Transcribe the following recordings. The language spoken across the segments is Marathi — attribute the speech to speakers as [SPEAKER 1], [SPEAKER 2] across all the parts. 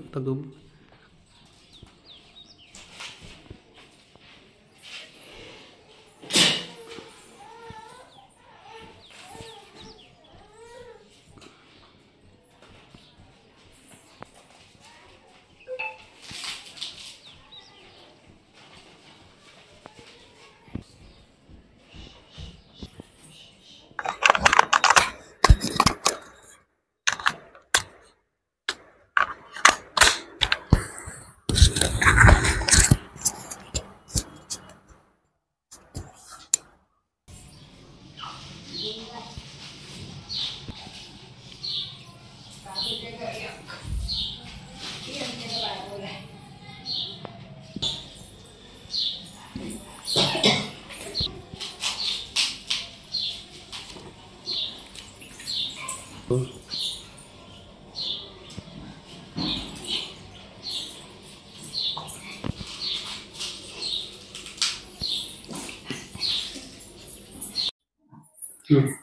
[SPEAKER 1] आता दोन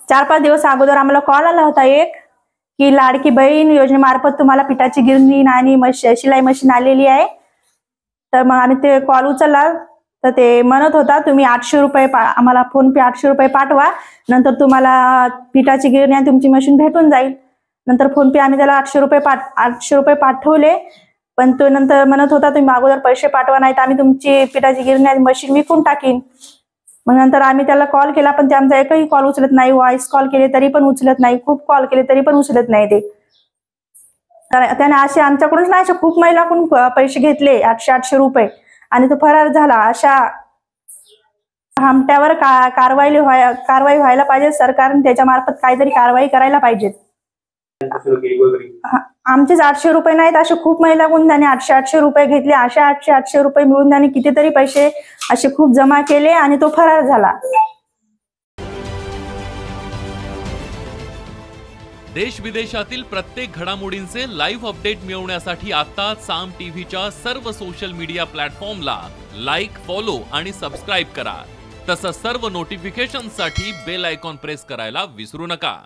[SPEAKER 2] चार पाच दिवस अगोदर आम्हाला कॉल आला होता एक की लाडकी बहीण योजनेमार्फत तुम्हाला पिठाची गिरणी आणि शिलाई मशीन आलेली आहे। तर मग आम्ही ते कॉल उचलला तर ते म्हणत होता तुम्ही 800 रुपये आम्हाला फोन पे 800 रुपये पाठवा, नंतर तुम्हाला पिठाची गिरणी आणि तुमची मशीन भेटून जाईल। नंतर फोन पे आम्ही त्याला 800 रुपये पाठवले, पण तो नंतर म्हणत होता तुम्ही अगोदर पैसे पाठवा नाही तर आम्ही तुमची पिठाची गिरणी आणि मशीन विकून टाकीन। मग नंतर आम्ही त्याला कॉल केला पण ते आमचा एकही कॉल उचलत नाही, व्हॉइस कॉल केले तरी पण उचलत नाही, खूप कॉल केले तरी पण उचलत नाही ते। तर त्याने असे आमच्याकडून नाही, अशा खूप महिलांकडून पैसे घेतले 800 रुपये आणि तो फरार झाला। अशा हमट्यावर कारवाई व्हायला पाहिजे, सरकारने त्याच्या मार्फत काहीतरी कारवाई करायला पाहिजे। आमचेच 800 रुपये नाहीत, असे खूप महिलांकडून त्याने 800 रुपये घेतले। अशा 800 रुपये मिळून त्याने कितीतरी पैसे असे खूप जमा केले आणि तो फरार झाला।
[SPEAKER 3] देश विदेशातील प्रत्येक घडामोडींचे लाईव्ह अपडेट मिळवण्यासाठी आता साम टीव्हीच्या सर्व सोशल मीडिया प्लॅटफॉर्मला लाईक, फॉलो आणि सबस्क्राईब करा। तसंच सर्व नोटिफिकेशनसाठी बेल आयकॉन प्रेस करायला विसरू नका।